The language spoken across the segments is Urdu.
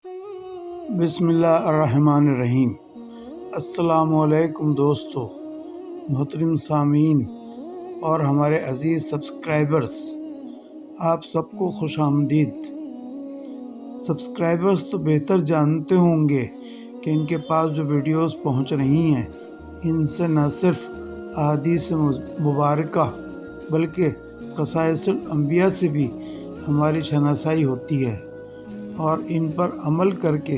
بسم اللہ الرحمن الرحیم۔ السلام علیکم دوستو، محترم سامعین اور ہمارے عزیز سبسکرائبرز، آپ سب کو خوش آمدید۔ سبسکرائبرز تو بہتر جانتے ہوں گے کہ ان کے پاس جو ویڈیوز پہنچ رہی ہیں ان سے نہ صرف احادیث مبارکہ بلکہ قصائص الانبیاء سے بھی ہماری شناسائی ہوتی ہے، اور ان پر عمل کر کے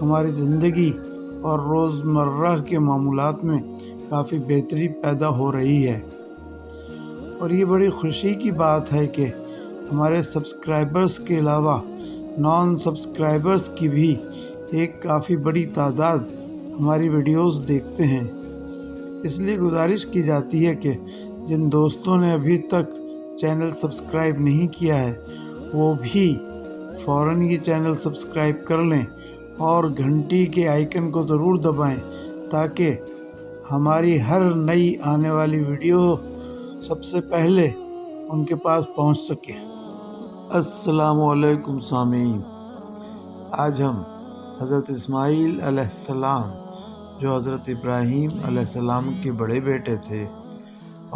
ہماری زندگی اور روزمرہ کے معمولات میں کافی بہتری پیدا ہو رہی ہے۔ اور یہ بڑی خوشی کی بات ہے کہ ہمارے سبسکرائبرز کے علاوہ نان سبسکرائبرز کی بھی ایک کافی بڑی تعداد ہماری ویڈیوز دیکھتے ہیں۔ اس لیے گزارش کی جاتی ہے کہ جن دوستوں نے ابھی تک چینل سبسکرائب نہیں کیا ہے وہ بھی فوراً یہ چینل سبسکرائب کر لیں اور گھنٹی کے آئیکن کو ضرور دبائیں تاکہ ہماری ہر نئی آنے والی ویڈیو سب سے پہلے ان کے پاس پہنچ سکے۔ السلام علیکم سامعین، آج ہم حضرت اسماعیل علیہ السلام جو حضرت ابراہیم علیہ السلام کے بڑے بیٹے تھے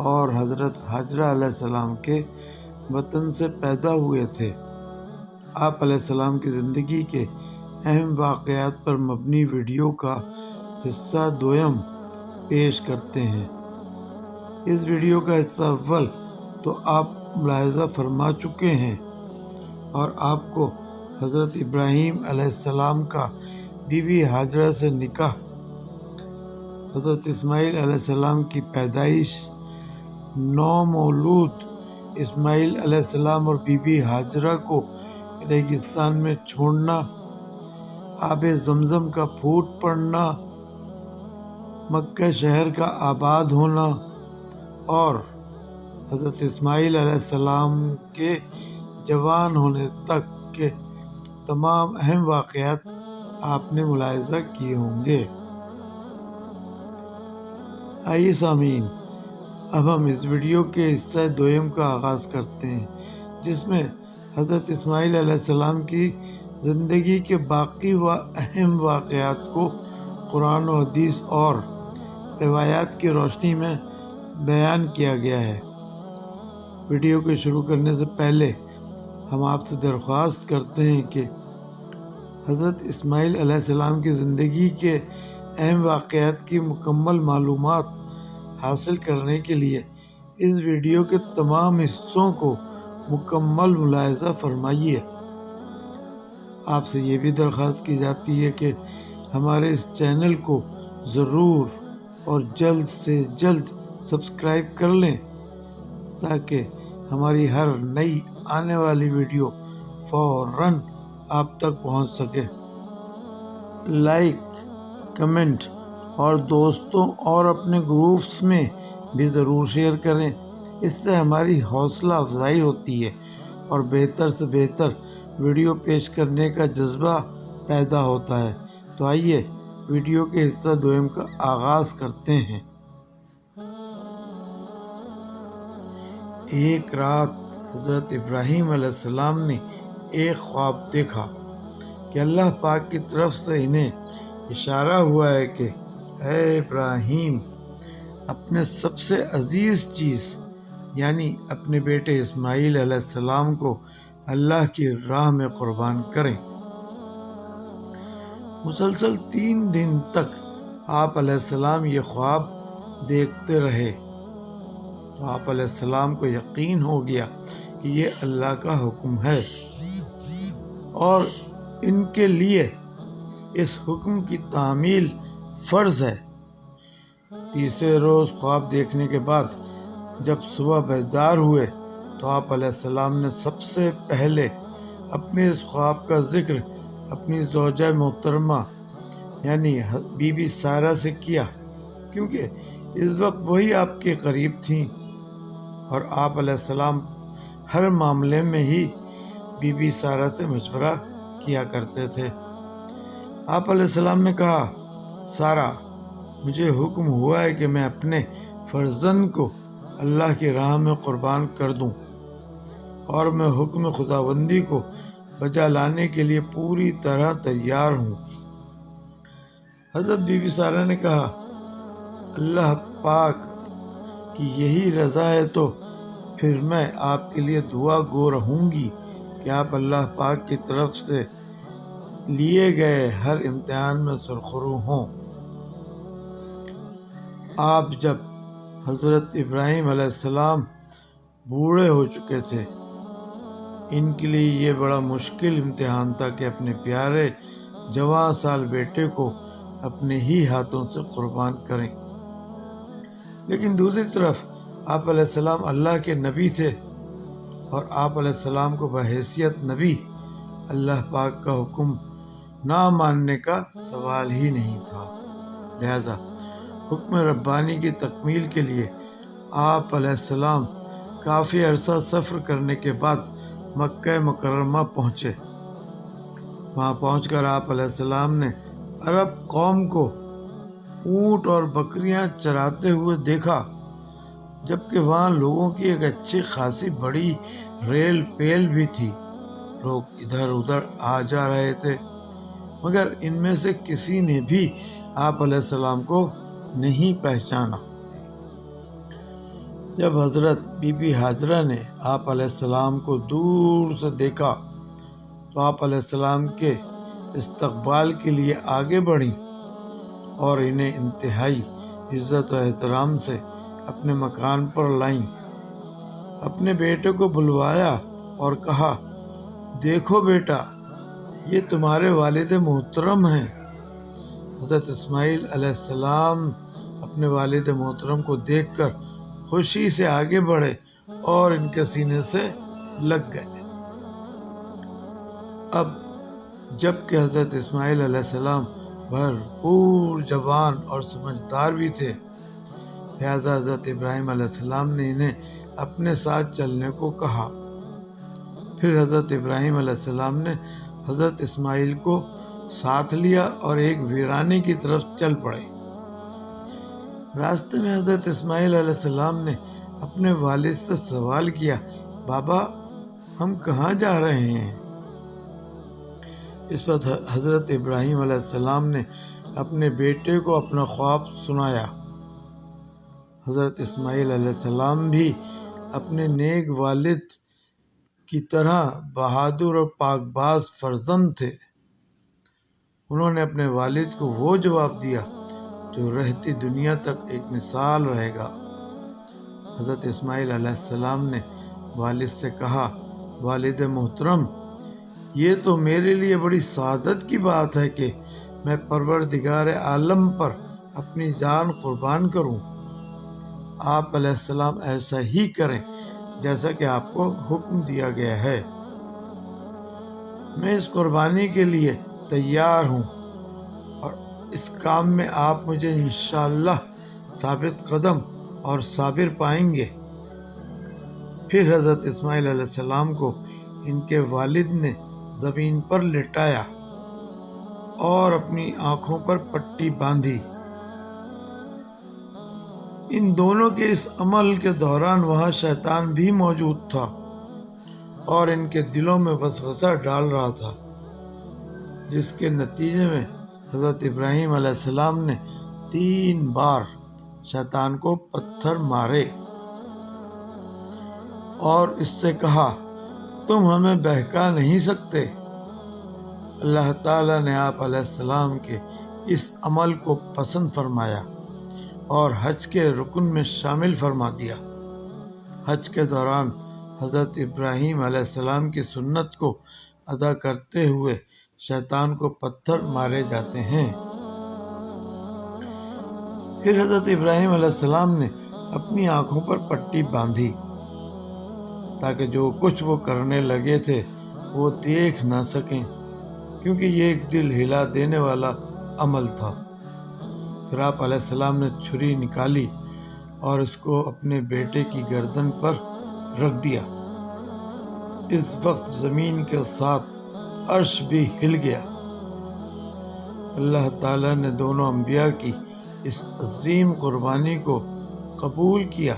اور حضرت ہاجرہ علیہ السلام کے وطن سے پیدا ہوئے تھے، آپ علیہ السلام کی زندگی کے اہم واقعات پر مبنی ویڈیو کا حصہ دوم پیش کرتے ہیں۔ اس ویڈیو کا حصہ اول تو آپ ملاحظہ فرما چکے ہیں اور آپ کو حضرت ابراہیم علیہ السلام کا بی بی ہاجرہ سے نکاح، حضرت اسماعیل علیہ السلام کی پیدائش، نومولود اسماعیل علیہ السلام اور بی بی ہاجرہ کو ریگستان میں چھوڑنا، آب زمزم کا پھوٹ پڑنا، مکہ شہر کا آباد ہونا اور حضرت اسماعیل علیہ السلام کے جوان ہونے تک کے تمام اہم واقعات آپ نے ملاحظہ کیے ہوں گے۔ آئیے سامعین، اب ہم اس ویڈیو کے حصہ دوم کا آغاز کرتے ہیں، جس میں حضرت اسماعیل علیہ السلام کی زندگی کے باقی و اہم واقعات کو قرآن و حدیث اور روایات کی روشنی میں بیان کیا گیا ہے۔ ویڈیو کو شروع کرنے سے پہلے ہم آپ سے درخواست کرتے ہیں کہ حضرت اسماعیل علیہ السلام کی زندگی کے اہم واقعات کی مکمل معلومات حاصل کرنے کے لیے اس ویڈیو کے تمام حصوں کو مکمل ملاحظہ فرمائیے۔ آپ سے یہ بھی درخواست کی جاتی ہے کہ ہمارے اس چینل کو ضرور اور جلد سے جلد سبسکرائب کر لیں تاکہ ہماری ہر نئی آنے والی ویڈیو فوراً آپ تک پہنچ سکے۔ لائک، کمنٹ اور دوستوں اور اپنے گروپس میں بھی ضرور شیئر کریں، اس سے ہماری حوصلہ افزائی ہوتی ہے اور بہتر سے بہتر ویڈیو پیش کرنے کا جذبہ پیدا ہوتا ہے۔ تو آئیے ویڈیو کے حصہ دوم کا آغاز کرتے ہیں۔ ایک رات حضرت ابراہیم علیہ السلام نے ایک خواب دیکھا کہ اللہ پاک کی طرف سے انہیں اشارہ ہوا ہے کہ اے ابراہیم، اپنے سب سے عزیز چیز یعنی اپنے بیٹے اسماعیل علیہ السلام کو اللہ کی راہ میں قربان کریں۔ مسلسل 3 دن تک آپ علیہ السلام یہ خواب دیکھتے رہے تو آپ علیہ السلام کو یقین ہو گیا کہ یہ اللہ کا حکم ہے اور ان کے لیے اس حکم کی تعمیل فرض ہے۔ تیسرے روز خواب دیکھنے کے بعد جب صبح بیدار ہوئے تو آپ علیہ السلام نے سب سے پہلے اپنے اس خواب کا ذکر اپنی زوجہ محترمہ یعنی بی بی سارہ سے کیا، کیونکہ اس وقت وہی آپ کے قریب تھیں اور آپ علیہ السلام ہر معاملے میں ہی بی بی سارہ سے مشورہ کیا کرتے تھے۔ آپ علیہ السلام نے کہا، سارہ، مجھے حکم ہوا ہے کہ میں اپنے فرزند کو اللہ کی راہ میں قربان کر دوں اور میں حکم خداوندی کو بجا لانے کے لیے پوری طرح تیار ہوں۔ حضرت بی بی سارہ نے کہا، اللہ پاک کی یہی رضا ہے تو پھر میں آپ کے لیے دعا گو رہوں گی کہ آپ اللہ پاک کی طرف سے لیے گئے ہر امتحان میں سرخرو ہوں۔ آپ جب حضرت ابراہیم علیہ السلام بوڑھے ہو چکے تھے، ان کے لیے یہ بڑا مشکل امتحان تھا کہ اپنے پیارے جوان سال بیٹے کو اپنے ہی ہاتھوں سے قربان کریں، لیکن دوسری طرف آپ علیہ السلام اللہ کے نبی تھے اور آپ علیہ السلام کو بحیثیت نبی اللہ پاک کا حکم نہ ماننے کا سوال ہی نہیں تھا۔ لہذا حکم ربانی کی تکمیل کے لیے آپ علیہ السلام کافی عرصہ سفر کرنے کے بعد مکہ مکرمہ پہنچے۔ وہاں پہنچ کر آپ علیہ السلام نے عرب قوم کو اونٹ اور بکریاں چراتے ہوئے دیکھا، جبکہ وہاں لوگوں کی ایک اچھی خاصی بڑی ریل پیل بھی تھی۔ لوگ ادھر ادھر آ جا رہے تھے، مگر ان میں سے کسی نے بھی آپ علیہ السلام کو نہیں پہچانا۔ جب حضرت بی بی ہاجرہ نے آپ علیہ السلام کو دور سے دیکھا تو آپ علیہ السلام کے استقبال کے لیے آگے بڑھیں اور انہیں انتہائی عزت و احترام سے اپنے مکان پر لائیں۔ اپنے بیٹے کو بلوایا اور کہا، دیکھو بیٹا، یہ تمہارے والد محترم ہیں۔ حضرت اسماعیل علیہ السلام اپنے والد محترم کو دیکھ کر خوشی سے آگے بڑھے اور ان کے سینے سے لگ گئے۔ اب جب کہ حضرت اسماعیل علیہ السلام بھرپور جوان اور سمجھدار بھی تھے، لہذا حضرت ابراہیم علیہ السلام نے انہیں اپنے ساتھ چلنے کو کہا۔ پھر حضرت ابراہیم علیہ السلام نے حضرت اسماعیل کو ساتھ لیا اور ایک ویرانے کی طرف چل پڑے۔ راستے میں حضرت اسماعیل علیہ السلام نے اپنے والد سے سوال کیا، بابا، ہم کہاں جا رہے ہیں؟ اس پر حضرت ابراہیم علیہ السلام نے اپنے بیٹے کو اپنا خواب سنایا۔ حضرت اسماعیل علیہ السلام بھی اپنے نیک والد کی طرح بہادر اور پاک باز فرزند تھے۔ انہوں نے اپنے والد کو وہ جواب دیا جو رہتی دنیا تک ایک مثال رہے گا۔ حضرت اسماعیل علیہ السلام نے والد سے کہا، والد محترم، یہ تو میرے لیے بڑی سعادت کی بات ہے کہ میں پروردگار عالم پر اپنی جان قربان کروں۔ آپ علیہ السلام ایسا ہی کریں جیسا کہ آپ کو حکم دیا گیا ہے۔ میں اس قربانی کے لیے تیار ہوں اور اس کام میں آپ مجھے انشاءاللہ ثابت قدم اور صابر پائیں گے۔ پھر حضرت اسماعیل علیہ السلام کو ان کے والد نے زمین پر لٹایا اور اپنی آنکھوں پر پٹی باندھی۔ ان دونوں کے اس عمل کے دوران وہاں شیطان بھی موجود تھا اور ان کے دلوں میں وسوسہ ڈال رہا تھا، جس کے نتیجے میں حضرت ابراہیم علیہ السلام نے 3 بار شیطان کو پتھر مارے اور اس سے کہا، تم ہمیں بہکا نہیں سکتے۔ اللہ تعالیٰ نے آپ علیہ السلام کے اس عمل کو پسند فرمایا اور حج کے رکن میں شامل فرما دیا۔ حج کے دوران حضرت ابراہیم علیہ السلام کی سنت کو ادا کرتے ہوئے شیطان کو پتھر مارے جاتے ہیں۔ پھر حضرت ابراہیم علیہ السلام نے اپنی آنکھوں پر پٹی باندھی تاکہ جو کچھ وہ کرنے لگے تھے وہ دیکھ نہ سکیں، کیونکہ یہ ایک دل ہلا دینے والا عمل تھا۔ پھر آپ علیہ السلام نے چھری نکالی اور اس کو اپنے بیٹے کی گردن پر رکھ دیا۔ اس وقت زمین کے ساتھ عرش بھی ہل گیا۔ اللہ تعالیٰ نے دونوں انبیاء کی اس عظیم قربانی کو قبول کیا۔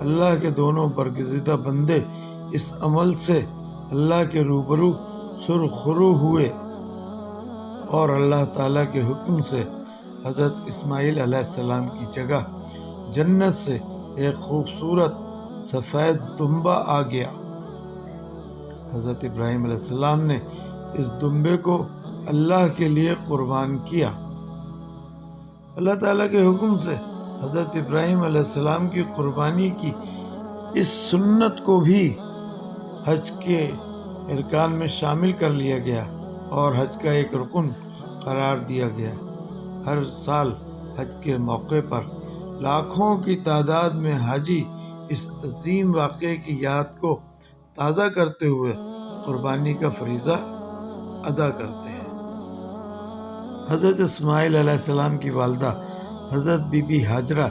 اللہ کے دونوں برگزیدہ بندے اس عمل سے اللہ کے روبرو سرخرو ہوئے اور اللہ تعالیٰ کے حکم سے حضرت اسماعیل علیہ السلام کی جگہ جنت سے ایک خوبصورت سفید دمبا آ گیا۔ حضرت ابراہیم علیہ السلام نے اس دمبے کو اللہ کے لیے قربان کیا۔ اللہ تعالیٰ کے حکم سے حضرت ابراہیم علیہ السلام کی قربانی کی اس سنت کو بھی حج کے ارکان میں شامل کر لیا گیا اور حج کا ایک رکن قرار دیا گیا۔ ہر سال حج کے موقع پر لاکھوں کی تعداد میں حاجی اس عظیم واقعے کی یاد کو تازہ کرتے ہوئے قربانی کا فریضہ ادا کرتے ہیں۔ حضرت اسماعیل علیہ السلام کی والدہ حضرت بی بی ہاجرہ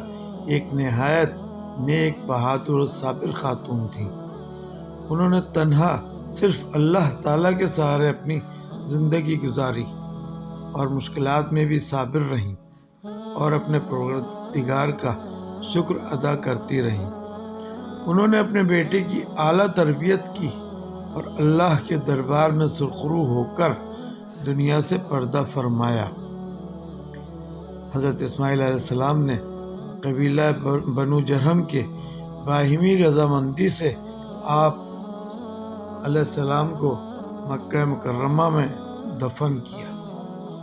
ایک نہایت نیک، بہادر اور صابر خاتون تھیں۔ انہوں نے تنہا صرف اللہ تعالیٰ کے سہارے اپنی زندگی گزاری اور مشکلات میں بھی صابر رہیں اور اپنے پروردگار کا شکر ادا کرتی رہیں۔ انہوں نے اپنے بیٹے کی اعلیٰ تربیت کی اور اللہ کے دربار میں سرخرو ہو کر دنیا سے پردہ فرمایا۔ حضرت اسماعیل علیہ السلام نے قبیلہ بنو جرہم کے باہمی رضامندی سے آپ علیہ السلام کو مکہ مکرمہ میں دفن کیا۔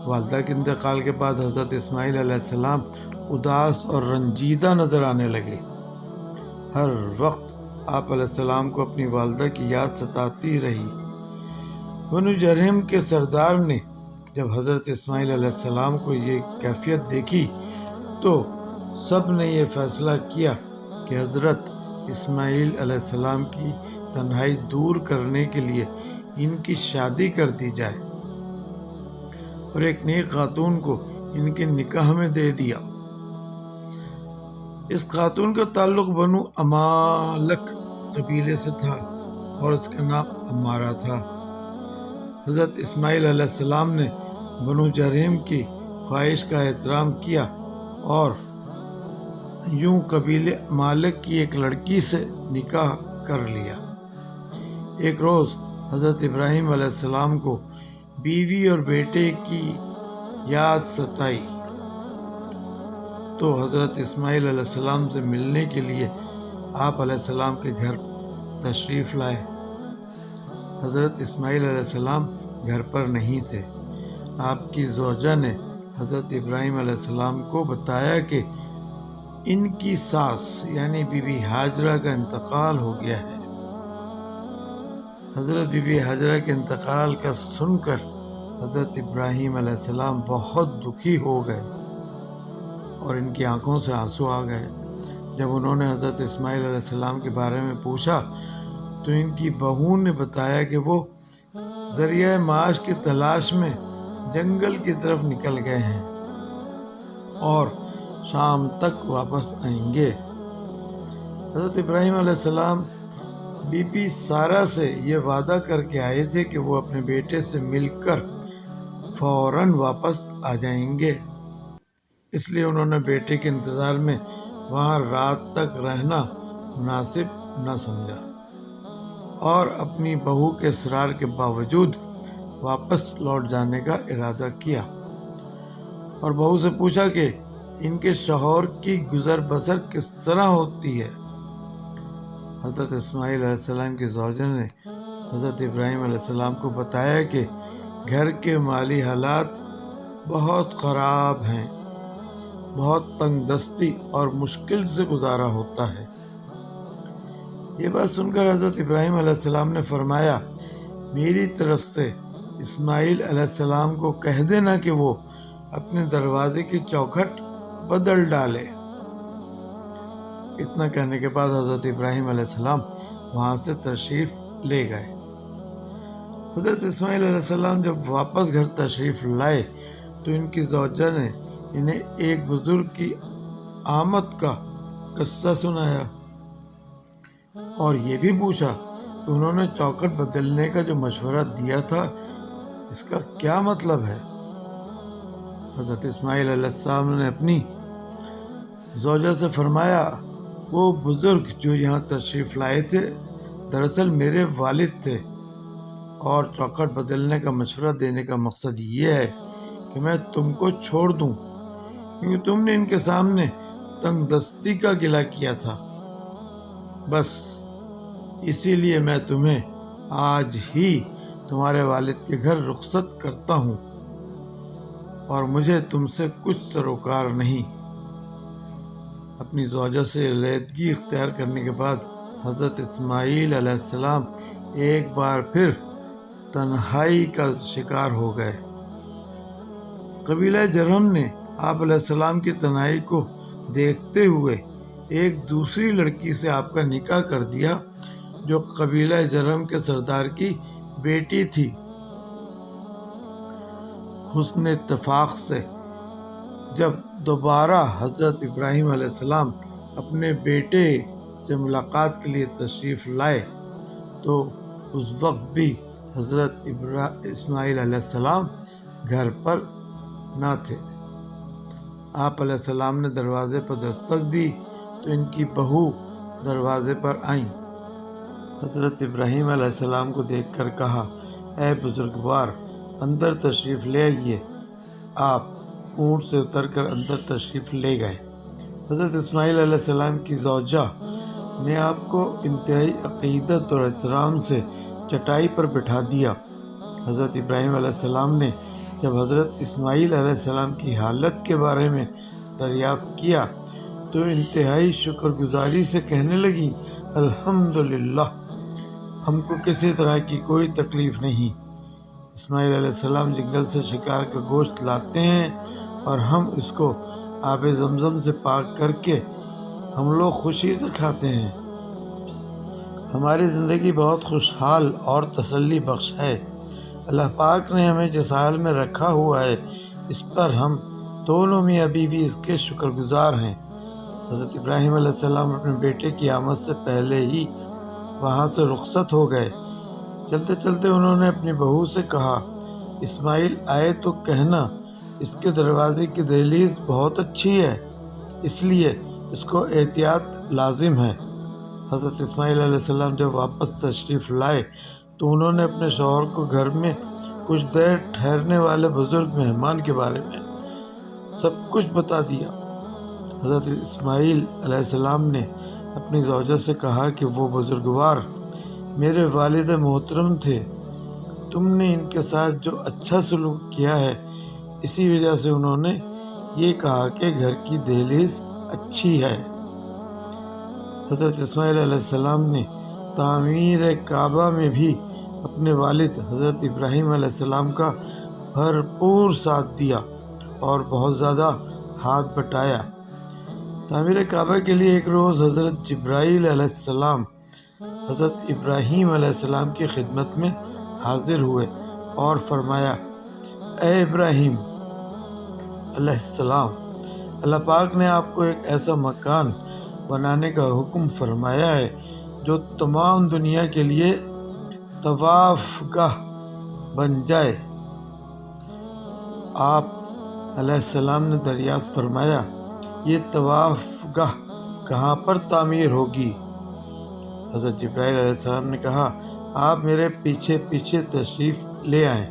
والدہ کے انتقال کے بعد حضرت اسماعیل علیہ السلام اداس اور رنجیدہ نظر آنے لگے۔ ہر وقت آپ علیہ السلام کو اپنی والدہ کی یاد ستاتی رہی۔ بنو جرہم کے سردار نے جب حضرت اسماعیل علیہ السلام کو یہ کیفیت دیکھی تو سب نے یہ فیصلہ کیا کہ حضرت اسماعیل علیہ السلام کی تنہائی دور کرنے کے لیے ان کی شادی کر دی جائے اور ایک نیک خاتون کو ان کے نکاح میں دے دیا۔ اس خاتون کا تعلق بنو امالک قبیلے سے تھا اور اس کا نام امارہ تھا۔ حضرت اسماعیل علیہ السلام نے بنو جرہم کی خواہش کا احترام کیا اور یوں قبیلے مالک کی ایک لڑکی سے نکاح کر لیا۔ ایک روز حضرت ابراہیم علیہ السلام کو بیوی اور بیٹے کی یاد ستائی تو حضرت اسماعیل علیہ السلام سے ملنے کے لیے آپ علیہ السلام کے گھر تشریف لائے۔ حضرت اسماعیل علیہ السلام گھر پر نہیں تھے۔ آپ کی زوجہ نے حضرت ابراہیم علیہ السلام کو بتایا کہ ان کی ساس یعنی بی بی ہاجرہ کا انتقال ہو گیا ہے۔ حضرت بی بی ہاجرہ کے انتقال کا سن کر حضرت ابراہیم علیہ السلام بہت دکھی ہو گئے اور ان کی آنکھوں سے آنسو آ گئے۔ جب انہوں نے حضرت اسماعیل علیہ السلام کے بارے میں پوچھا تو ان کی بہو نے بتایا کہ وہ ذریعہ معاش کی تلاش میں جنگل کی طرف نکل گئے ہیں اور شام تک واپس آئیں گے۔ حضرت ابراہیم علیہ السلام بی بی سارہ سے یہ وعدہ کر کے آئے تھے کہ وہ اپنے بیٹے سے مل کر فوراً واپس آ جائیں گے، اس لیے انہوں نے بیٹے کے انتظار میں وہاں رات تک رہنا مناسب نہ سمجھا اور اپنی بہو کے اصرار کے باوجود واپس لوٹ جانے کا ارادہ کیا اور بہو سے پوچھا کہ ان کے شوہر کی گزر بسر کس طرح ہوتی ہے۔ حضرت اسماعیل علیہ السلام کی زوجہ نے حضرت ابراہیم علیہ السلام کو بتایا کہ گھر کے مالی حالات بہت خراب ہیں، بہت تنگ دستی اور مشکل سے گزارا ہوتا ہے۔ یہ بات سن کر حضرت ابراہیم علیہ السلام نے فرمایا، میری طرف سے اسماعیل علیہ السلام کو کہہ دینا کہ وہ اپنے دروازے کی چوکھٹ بدل ڈالے۔ اتنا کہنے کے بعد حضرت ابراہیم علیہ السلام وہاں سے تشریف لے گئے۔ حضرت اسماعیل علیہ السلام جب واپس گھر تشریف لائے تو ان کی زوجہ نے انہیں ایک بزرگ کی آمد کا قصہ سنایا اور یہ بھی پوچھا کہ انہوں نے چوکھٹ بدلنے کا جو مشورہ دیا تھا اس کا کیا مطلب ہے۔ حضرت اسماعیل علیہ السلام نے اپنی زوجہ سے فرمایا، وہ بزرگ جو یہاں تشریف لائے تھے دراصل میرے والد تھے اور چوکھٹ بدلنے کا مشورہ دینے کا مقصد یہ ہے کہ میں تم کو چھوڑ دوں، کیونکہ تم نے ان کے سامنے تنگ دستی کا گلہ کیا تھا۔ بس اسی لیے میں تمہیں آج ہی تمہارے والد کے گھر رخصت کرتا ہوں، اور مجھے تم سے کچھ سروکار نہیں۔ اپنی زوجہ سے علیحدگی اختیار کرنے کے بعد حضرت اسماعیل علیہ السلام ایک بار پھر تنہائی کا شکار ہو گئے۔ قبیلہ جرہم نے آپ علیہ السلام کی تنہائی کو دیکھتے ہوئے ایک دوسری لڑکی سے آپ کا نکاح کر دیا، جو قبیلہ جرہم کے سردار کی بیٹی تھی۔ حسن اتفاق سے جب دوبارہ حضرت ابراہیم علیہ السلام اپنے بیٹے سے ملاقات کے لیے تشریف لائے تو اس وقت بھی حضرت اسماعیل علیہ السلام گھر پر نہ تھے۔ آپ علیہ السلام نے دروازے پر دستک دی تو ان کی بہو دروازے پر آئیں۔ حضرت ابراہیم علیہ السلام کو دیکھ کر کہا، اے بزرگوار، اندر تشریف لے آئیے۔ آپ اونٹ سے اتر کر اندر تشریف لے گئے۔ حضرت اسماعیل علیہ السلام کی زوجہ نے آپ کو انتہائی عقیدت اور احترام سے چٹائی پر بٹھا دیا۔ حضرت ابراہیم علیہ السلام نے جب حضرت اسماعیل علیہ السلام کی حالت کے بارے میں دریافت کیا تو انتہائی شکر گزاری سے کہنے لگی، الحمدللہ، ہم کو کسی طرح کی کوئی تکلیف نہیں۔ اسماعیل علیہ السلام جنگل سے شکار کا گوشت لاتے ہیں اور ہم اس کو آب زمزم سے پاک کر کے ہم لوگ خوشی سے کھاتے ہیں۔ ہماری زندگی بہت خوشحال اور تسلی بخش ہے۔ اللہ پاک نے ہمیں جس حال میں رکھا ہوا ہے اس پر ہم دونوں میاں بیوی اس کے شکر گزار ہیں۔ حضرت ابراہیم علیہ السلام اپنے بیٹے کی آمد سے پہلے ہی وہاں سے رخصت ہو گئے۔ چلتے چلتے انہوں نے اپنی بہو سے کہا، اسماعیل آئے تو کہنا اس کے دروازے کی دہلیز بہت اچھی ہے، اس لیے اس کو احتیاط لازم ہے۔ حضرت اسماعیل علیہ السلام جب واپس تشریف لائے تو انہوں نے اپنے شوہر کو گھر میں کچھ دیر ٹھہرنے والے بزرگ مہمان کے بارے میں سب کچھ بتا دیا۔ حضرت اسماعیل علیہ السلام نے اپنی زوجہ سے کہا کہ وہ بزرگوار میرے والد محترم تھے، تم نے ان کے ساتھ جو اچھا سلوک کیا ہے اسی وجہ سے انہوں نے یہ کہا کہ گھر کی دہلیز اچھی ہے۔ حضرت اسماعیل علیہ السلام نے تعمیر کعبہ میں بھی اپنے والد حضرت ابراہیم علیہ السلام کا بھرپور ساتھ دیا اور بہت زیادہ ہاتھ بٹایا۔ تعمیر کعبہ کے لیے ایک روز حضرت جبرائیل علیہ السلام حضرت ابراہیم علیہ السلام کی خدمت میں حاضر ہوئے اور فرمایا، اے ابراہیم علیہ السلام، اللہ پاک نے آپ کو ایک ایسا مکان بنانے کا حکم فرمایا ہے جو تمام دنیا کے لیے طواف گاہ بن جائے۔ آپ علیہ السلام نے دریافت فرمایا، یہ طواف گاہ کہاں پر تعمیر ہوگی؟ حضرت جبرائیل علیہ السلام نے کہا، آپ میرے پیچھے پیچھے تشریف لے آئیں۔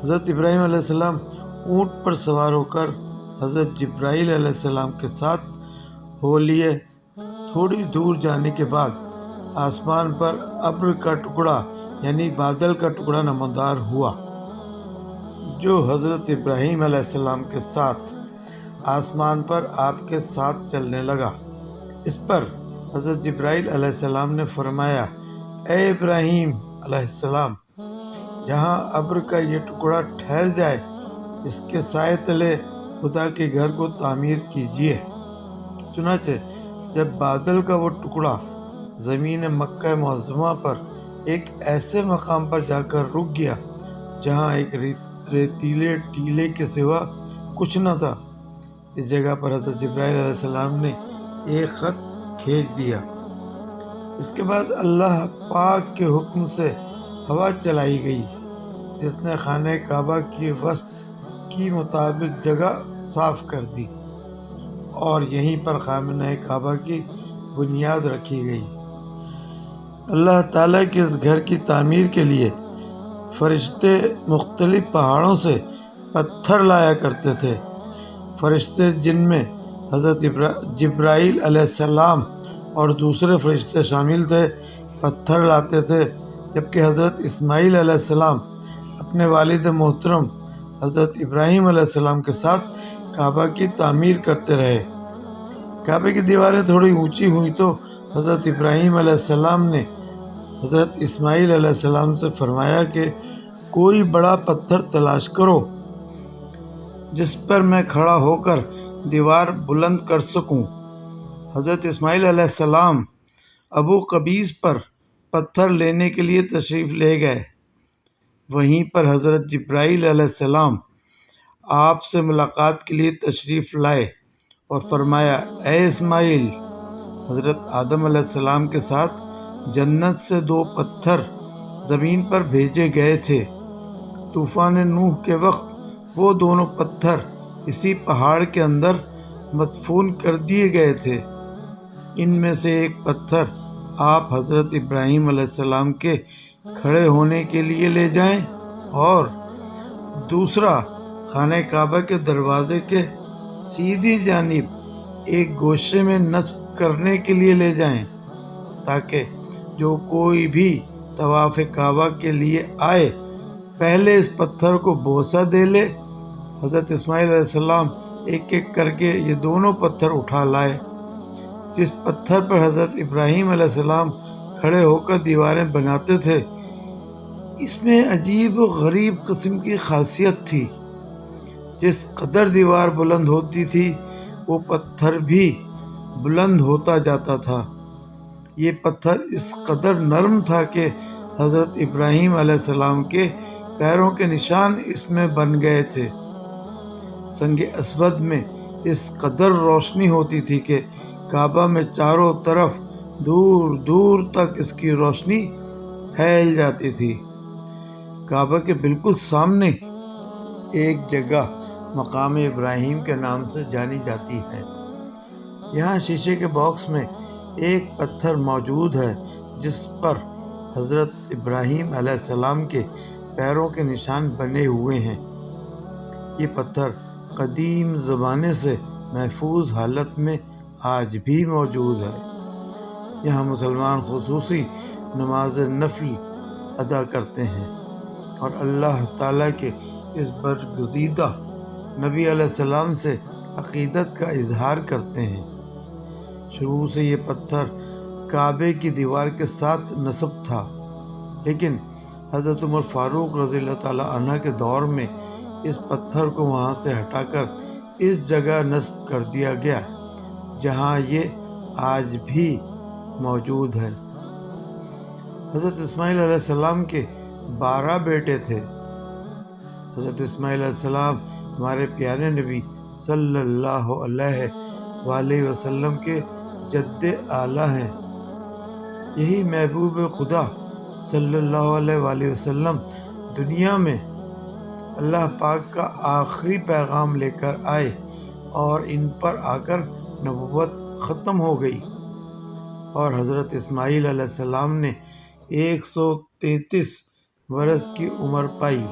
حضرت ابراہیم علیہ السلام اونٹ پر سوار ہو کر حضرت جبرائیل علیہ السلام کے ساتھ ہو لیے۔ تھوڑی دور جانے کے بعد آسمان پر ابر کا ٹکڑا یعنی بادل کا ٹکڑا نمودار ہوا، جو حضرت ابراہیم علیہ السلام کے ساتھ آسمان پر آپ کے ساتھ چلنے لگا۔ اس پر حضرت جبرائیل علیہ السلام نے فرمایا، اے ابراہیم علیہ السلام، جہاں ابر کا یہ ٹکڑا ٹھہر جائے اس کے سائے تلے خدا کے گھر کو تعمیر کیجیے۔ چنانچہ جب بادل کا وہ ٹکڑا زمین مکہ معظمہ پر ایک ایسے مقام پر جا کر رک گیا جہاں ایک ریتیلے ٹیلے کے سوا کچھ نہ تھا، اس جگہ پر حضرت جبرائیل علیہ السلام نے ایک خط کھینچ دیا۔ اس کے بعد اللہ پاک کے حکم سے ہوا چلائی گئی جس نے خانہ کعبہ کی وسط کی مطابق جگہ صاف کر دی اور یہیں پر خانہ کعبہ کی بنیاد رکھی گئی۔ اللہ تعالیٰ کے اس گھر کی تعمیر کے لیے فرشتے مختلف پہاڑوں سے پتھر لایا کرتے تھے۔ فرشتے جن میں حضرت جبرائیل علیہ السلام اور دوسرے فرشتے شامل تھے پتھر لاتے تھے، جبکہ حضرت اسماعیل علیہ السلام اپنے والد محترم حضرت ابراہیم علیہ السلام کے ساتھ کعبہ کی تعمیر کرتے رہے۔ کعبے کی دیواریں تھوڑی اونچی ہوئی تو حضرت ابراہیم علیہ السلام نے حضرت اسماعیل علیہ السلام سے فرمایا کہ کوئی بڑا پتھر تلاش کرو جس پر میں کھڑا ہو کر دیوار بلند کر سکوں۔ حضرت اسماعیل علیہ السلام ابو قبیس پر پتھر لینے کے لیے تشریف لے گئے۔ وہیں پر حضرت جبرائیل علیہ السلام آپ سے ملاقات کے لیے تشریف لائے اور فرمایا، اے اسماعیل، حضرت آدم علیہ السلام کے ساتھ جنت سے 2 پتھر زمین پر بھیجے گئے تھے۔ طوفان نوح کے وقت وہ دونوں پتھر اسی پہاڑ کے اندر مدفون کر دیے گئے تھے۔ ان میں سے ایک پتھر آپ حضرت ابراہیم علیہ السلام کے کھڑے ہونے کے لیے لے جائیں اور دوسرا خانہ کعبہ کے دروازے کے سیدھی جانب ایک گوشے میں نصب کرنے کے لیے لے جائیں، تاکہ جو کوئی بھی طواف کعبہ کے لیے آئے پہلے اس پتھر کو بوسہ دے لے۔ حضرت اسماعیل علیہ السلام ایک ایک کر کے یہ دونوں پتھر اٹھا لائے۔ جس پتھر پر حضرت ابراہیم علیہ السلام کھڑے ہو کر دیواریں بناتے تھے، اس میں عجیب و غریب قسم کی خاصیت تھی۔ جس قدر دیوار بلند ہوتی تھی وہ پتھر بھی بلند ہوتا جاتا تھا۔ یہ پتھر اس قدر نرم تھا کہ حضرت ابراہیم علیہ السلام کے پیروں کے نشان اس میں بن گئے تھے۔ سنگ اسود میں اس قدر روشنی ہوتی تھی کہ کعبہ میں چاروں طرف دور دور تک اس کی روشنی پھیل جاتی تھی۔ کعبہ کے بالکل سامنے ایک جگہ مقام ابراہیم کے نام سے جانی جاتی ہے۔ یہاں شیشے کے باکس میں ایک پتھر موجود ہے جس پر حضرت ابراہیم علیہ السلام کے پیروں کے نشان بنے ہوئے ہیں۔ یہ پتھر قدیم زمانے سے محفوظ حالت میں آج بھی موجود ہے۔ یہاں مسلمان خصوصی نماز نفل ادا کرتے ہیں اور اللہ تعالیٰ کے اس برگزیدہ نبی علیہ السلام سے عقیدت کا اظہار کرتے ہیں۔ شروع سے یہ پتھر کعبے کی دیوار کے ساتھ نصب تھا، لیکن حضرت عمر فاروق رضی اللہ تعالیٰ عنہ کے دور میں اس پتھر کو وہاں سے ہٹا کر اس جگہ نصب کر دیا گیا جہاں یہ آج بھی موجود ہے۔ حضرت اسماعیل علیہ السلام کے 12 بیٹے تھے۔ حضرت اسماعیل علیہ السلام ہمارے پیارے نبی صلی اللہ علیہ وآلہ وسلم کے جد اعلیٰ ہیں۔ یہی محبوب خدا صلی اللہ علیہ وآلہ وسلم دنیا میں اللہ پاک کا آخری پیغام لے کر آئے اور ان پر آ کر نبوت ختم ہو گئی، اور حضرت اسماعیل علیہ السلام نے 133 برس کی عمر پائی۔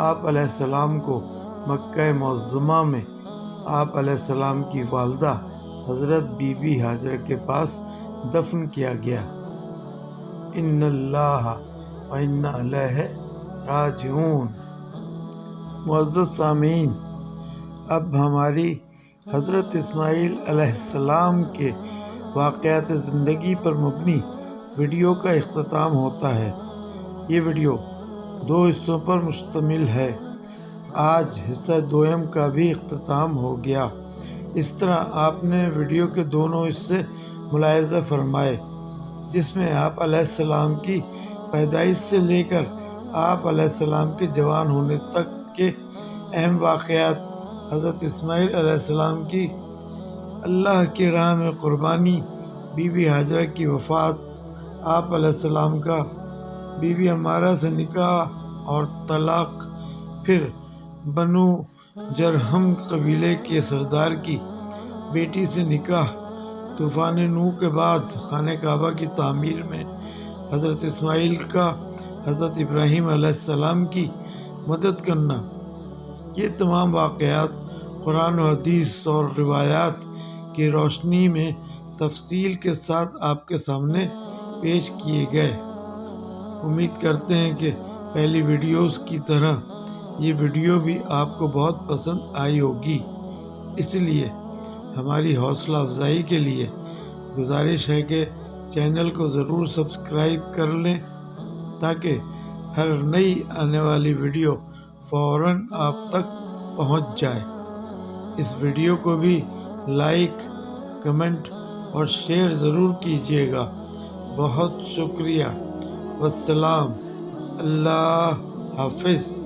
آپ علیہ السلام کو مکہ معظمہ میں آپ علیہ السلام کی والدہ حضرت بی بی ہاجرہ کے پاس دفن کیا گیا۔ ان اللہ و انا الیہ راجعون۔ معزز سامعین، اب ہماری حضرت اسماعیل علیہ السلام کے واقعات زندگی پر مبنی ویڈیو کا اختتام ہوتا ہے۔ یہ ویڈیو 2 حصوں پر مشتمل ہے۔ آج حصہ دوم کا بھی اختتام ہو گیا۔ اس طرح آپ نے ویڈیو کے دونوں حصے ملاحظہ فرمائے، جس میں آپ علیہ السلام کی پیدائش سے لے کر آپ علیہ السلام کے جوان ہونے تک کے اہم واقعات، حضرت اسماعیل علیہ السلام کی اللہ کی راہ میں قربانی، بی بی ہاجرہ کی وفات، آپ علیہ السلام کا بی بی عمارہ سے نکاح اور طلاق، پھر بنو جرہم قبیلے کے سردار کی بیٹی سے نکاح، طوفان نوح کے بعد خانہ کعبہ کی تعمیر میں حضرت اسماعیل کا حضرت ابراہیم علیہ السلام کی مدد کرنا، یہ تمام واقعات قرآن و حدیث اور روایات کی روشنی میں تفصیل کے ساتھ آپ کے سامنے پیش کیے گئے۔ امید کرتے ہیں کہ پہلی ویڈیوز کی طرح یہ ویڈیو بھی آپ کو بہت پسند آئی ہوگی۔ اس لیے ہماری حوصلہ افزائی کے لیے گزارش ہے کہ چینل کو ضرور سبسکرائب کر لیں تاکہ ہر نئی آنے والی ویڈیو فوراً آپ تک پہنچ جائے۔ اس ویڈیو کو بھی لائک، کمنٹ اور شیئر ضرور کیجیے گا۔ بہت شکریہ۔ والسلام۔ اللہ حافظ۔